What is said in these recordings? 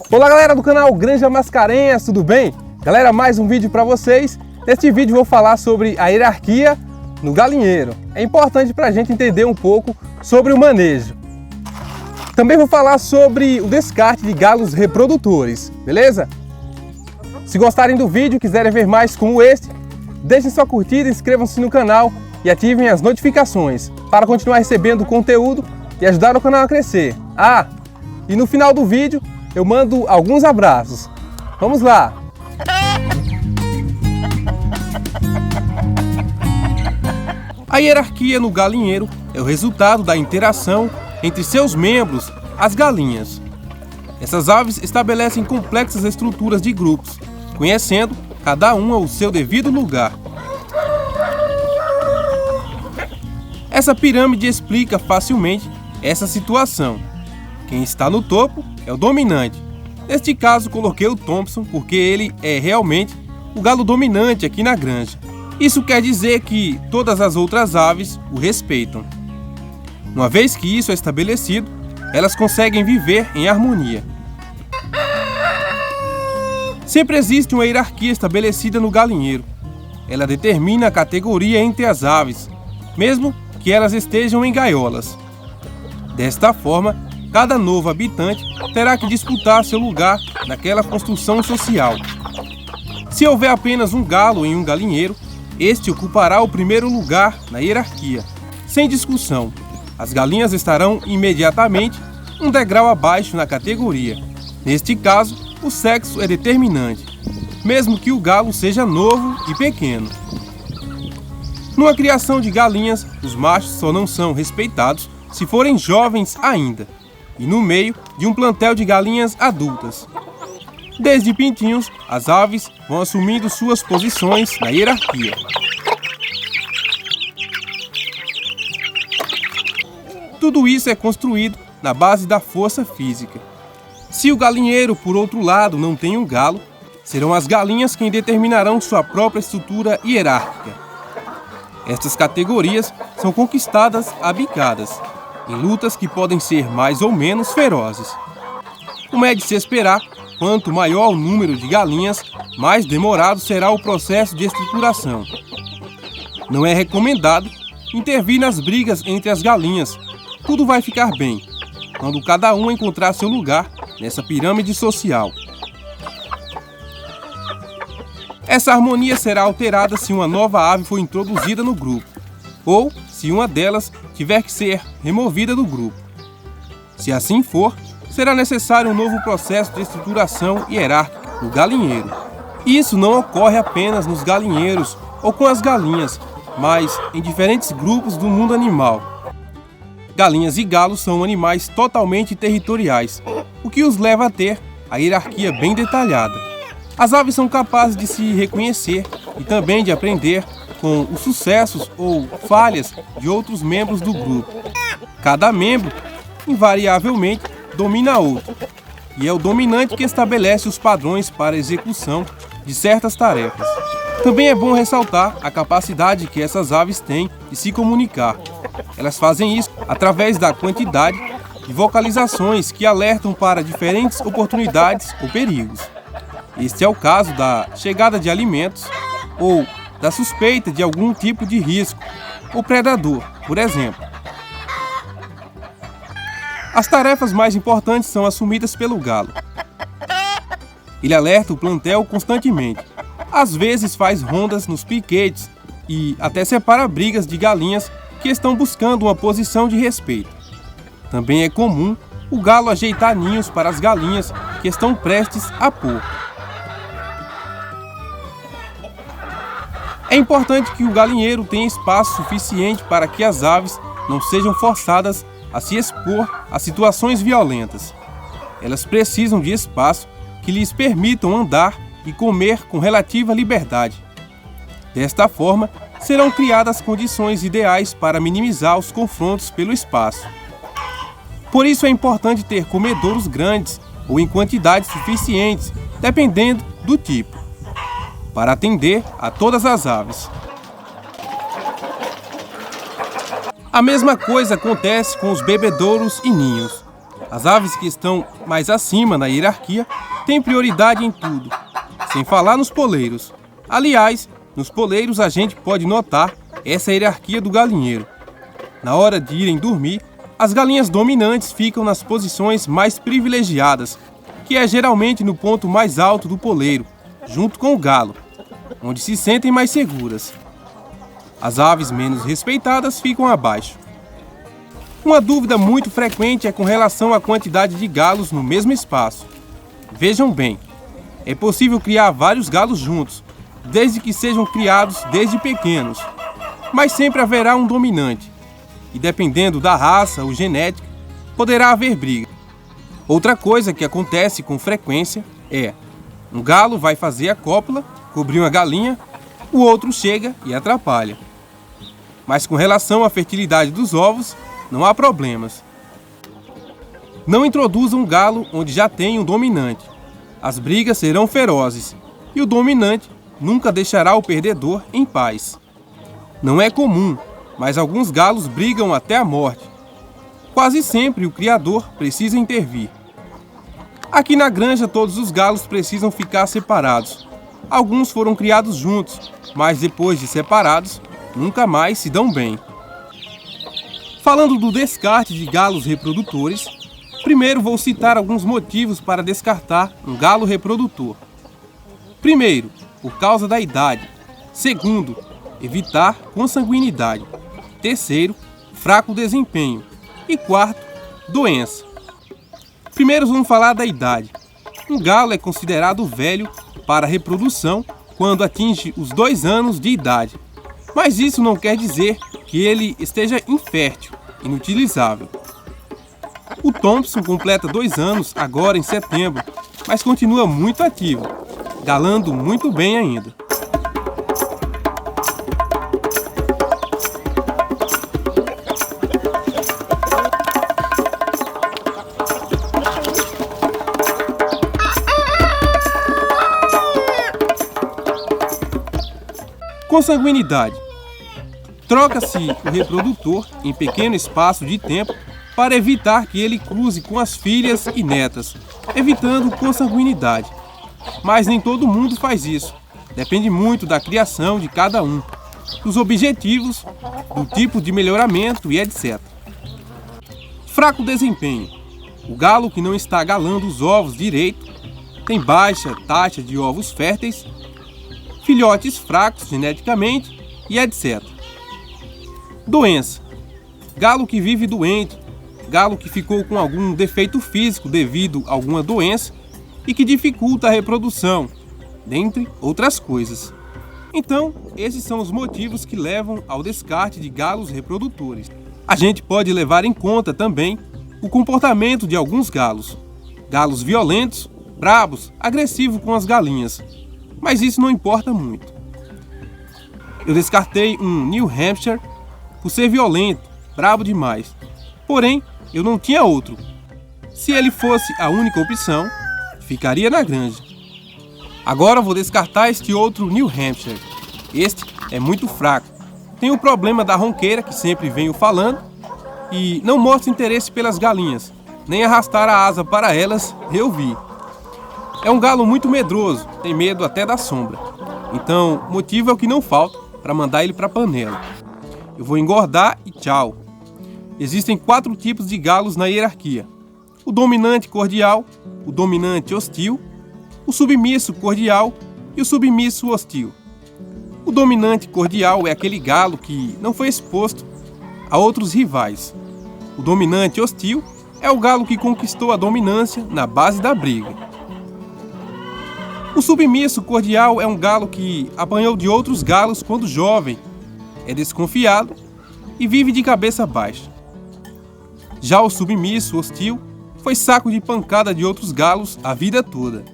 Olá galera do canal Granja Mascarenhas, tudo bem? Galera, mais um vídeo para vocês. Neste vídeo vou falar sobre a hierarquia no galinheiro. É importante para a gente entender um pouco sobre o manejo. Também vou falar sobre o descarte de galos reprodutores, beleza? Se gostarem do vídeo e quiserem ver mais como este, deixem sua curtida, inscrevam-se no canal e ativem as notificações para continuar recebendo conteúdo e ajudar o canal a crescer. E no final do vídeo eu mando alguns abraços. Vamos lá! A hierarquia no galinheiro é o resultado da interação entre seus membros, as galinhas. Essas aves estabelecem complexas estruturas de grupos, conhecendo cada uma o seu devido lugar. Essa pirâmide explica facilmente essa situação. Quem está no topo é o dominante. Neste caso, coloquei o Thompson porque ele é realmente o galo dominante aqui na granja. Isso quer dizer que todas as outras aves o respeitam. Uma vez que isso é estabelecido, elas conseguem viver em harmonia. Sempre existe uma hierarquia estabelecida no galinheiro. Ela determina a categoria entre as aves, mesmo que elas estejam em gaiolas. Desta forma, cada novo habitante terá que disputar seu lugar naquela construção social. Se houver apenas um galo em um galinheiro, este ocupará o primeiro lugar na hierarquia, sem discussão. As galinhas estarão imediatamente um degrau abaixo na categoria. Neste caso, o sexo é determinante, mesmo que o galo seja novo e pequeno. Numa criação de galinhas, os machos só não são respeitados se forem jovens ainda, e no meio de um plantel de galinhas adultas. Desde pintinhos, as aves vão assumindo suas posições na hierarquia. Tudo isso é construído na base da força física. Se o galinheiro, por outro lado, não tem um galo, serão as galinhas quem determinarão sua própria estrutura hierárquica. Estas categorias são conquistadas a bicadas, em lutas que podem ser mais ou menos ferozes. Como é de se esperar, quanto maior o número de galinhas, mais demorado será o processo de estruturação. Não é recomendado intervir nas brigas entre as galinhas. Tudo vai ficar bem quando cada uma encontrar seu lugar nessa pirâmide social. Essa harmonia será alterada se uma nova ave for introduzida no grupo, ou se uma delas tiver que ser removida do grupo. Se assim for, será necessário um novo processo de estruturação hierárquica no galinheiro. Isso não ocorre apenas nos galinheiros ou com as galinhas, mas em diferentes grupos do mundo animal. Galinhas e galos são animais totalmente territoriais, o que os leva a ter a hierarquia bem detalhada. As aves são capazes de se reconhecer e também de aprender com os sucessos ou falhas de outros membros do grupo. Cada membro, invariavelmente, domina outro, e é o dominante que estabelece os padrões para a execução de certas tarefas. Também é bom ressaltar a capacidade que essas aves têm de se comunicar. Elas fazem isso através da quantidade de vocalizações que alertam para diferentes oportunidades ou perigos. Este é o caso da chegada de alimentos ou da suspeita de algum tipo de risco ou predador, por exemplo. As tarefas mais importantes são assumidas pelo galo. Ele alerta o plantel constantemente. Às vezes faz rondas nos piquetes e até separa brigas de galinhas que estão buscando uma posição de respeito. Também é comum o galo ajeitar ninhos para as galinhas que estão prestes a pôr. É importante que o galinheiro tenha espaço suficiente para que as aves não sejam forçadas a se expor a situações violentas. Elas precisam de espaço que lhes permitam andar e comer com relativa liberdade. Desta forma, serão criadas condições ideais para minimizar os confrontos pelo espaço. Por isso é importante ter comedouros grandes ou em quantidades suficientes, dependendo do tipo, para atender a todas as aves. A mesma coisa acontece com os bebedouros e ninhos. As aves que estão mais acima na hierarquia têm prioridade em tudo, sem falar nos poleiros. Aliás, nos poleiros a gente pode notar essa hierarquia do galinheiro. Na hora de irem dormir, as galinhas dominantes ficam nas posições mais privilegiadas, que é geralmente no ponto mais alto do poleiro, junto com o galo, onde se sentem mais seguras. As aves menos respeitadas ficam abaixo. Uma dúvida muito frequente é com relação à quantidade de galos no mesmo espaço. Vejam bem, é possível criar vários galos juntos, desde que sejam criados desde pequenos, mas sempre haverá um dominante, e dependendo da raça ou genética, poderá haver briga. Outra coisa que acontece com frequência é: um galo vai fazer a cópula, cobrir uma galinha, o outro chega e atrapalha. Mas com relação à fertilidade dos ovos, não há problemas. Não introduza um galo onde já tem um dominante. As brigas serão ferozes e o dominante nunca deixará o perdedor em paz. Não é comum, mas alguns galos brigam até a morte. Quase sempre o criador precisa intervir. Aqui na granja todos os galos precisam ficar separados. Alguns foram criados juntos, mas depois de separados, nunca mais se dão bem. Falando do descarte de galos reprodutores, primeiro vou citar alguns motivos para descartar um galo reprodutor. Primeiro, por causa da idade. Segundo, evitar consanguinidade. Terceiro, fraco desempenho. E quarto, doença. Primeiro vamos falar da idade. Um galo é considerado velho para a reprodução quando atinge os 2 anos de idade. Mas isso não quer dizer que ele esteja infértil, inutilizável. O Thompson completa 2 anos agora em setembro, mas continua muito ativo, galando muito bem ainda. Consanguinidade. Troca-se o reprodutor em pequeno espaço de tempo para evitar que ele cruze com as filhas e netas, evitando consanguinidade. Mas nem todo mundo faz isso. Depende muito da criação de cada um, dos objetivos, do tipo de melhoramento e etc. Fraco desempenho. O galo que não está galando os ovos direito tem baixa taxa de ovos férteis, filhotes fracos geneticamente e etc. Doença. Galo que vive doente, galo que ficou com algum defeito físico devido a alguma doença e que dificulta a reprodução, dentre outras coisas. Então, esses são os motivos que levam ao descarte de galos reprodutores. A gente pode levar em conta também o comportamento de alguns galos. Galos violentos, bravos, agressivos com as galinhas. Mas isso não importa muito. Eu descartei um New Hampshire por ser violento, bravo demais. Porém, eu não tinha outro. Se ele fosse a única opção, ficaria na granja. Agora vou descartar este outro New Hampshire. Este é muito fraco. Tem o problema da ronqueira, que sempre venho falando, e não mostra interesse pelas galinhas, nem arrastar a asa para elas, eu vi. É um galo muito medroso, tem medo até da sombra. Então, motivo é o que não falta para mandar ele para a panela. Eu vou engordar e tchau. Existem 4 tipos de galos na hierarquia: o dominante cordial, o dominante hostil, o submisso cordial e o submisso hostil. O dominante cordial é aquele galo que não foi exposto a outros rivais. O dominante hostil é o galo que conquistou a dominância na base da briga. O submisso cordial é um galo que apanhou de outros galos quando jovem, é desconfiado e vive de cabeça baixa. Já o submisso hostil foi saco de pancada de outros galos a vida toda.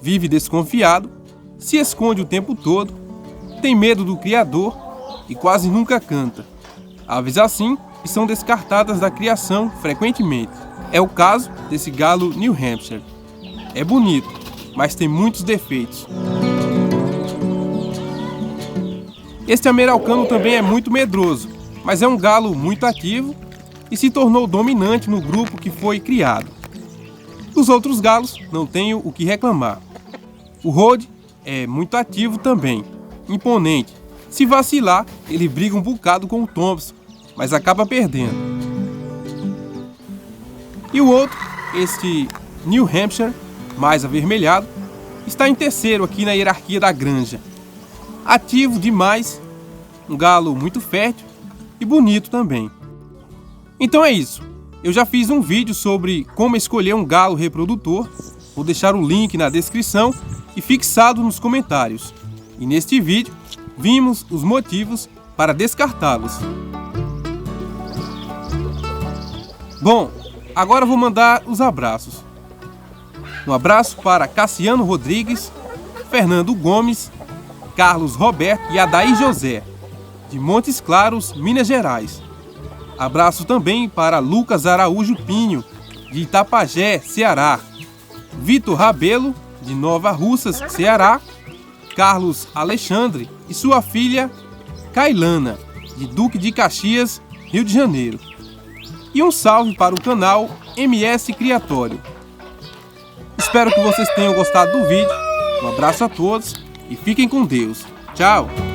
Vive desconfiado, se esconde o tempo todo, tem medo do criador e quase nunca canta. Aves assim que são descartadas da criação frequentemente. É o caso desse galo New Hampshire. É bonito, mas tem muitos defeitos. Este americano também é muito medroso, mas é um galo muito ativo e se tornou dominante no grupo que foi criado. Dos outros galos, não tenho o que reclamar. O Rhode é muito ativo também, imponente. Se vacilar, ele briga um bocado com o Thompson, mas acaba perdendo. E o outro, este New Hampshire, mais avermelhado, está em terceiro aqui na hierarquia da granja. Ativo demais, um galo muito fértil e bonito também. Então é isso. Eu já fiz um vídeo sobre como escolher um galo reprodutor. Vou deixar o link na descrição e fixado nos comentários. E neste vídeo, vimos os motivos para descartá-los. Bom, agora vou mandar os abraços. Um abraço para Cassiano Rodrigues, Fernando Gomes, Carlos Roberto e Adair José, de Montes Claros, Minas Gerais. Abraço também para Lucas Araújo Pinho, de Itapajé, Ceará. Vitor Rabelo, de Nova Russas, Ceará. Carlos Alexandre e sua filha Kailana, de Duque de Caxias, Rio de Janeiro. E um salve para o canal MS Criatório. Espero que vocês tenham gostado do vídeo. Um abraço a todos e fiquem com Deus. Tchau!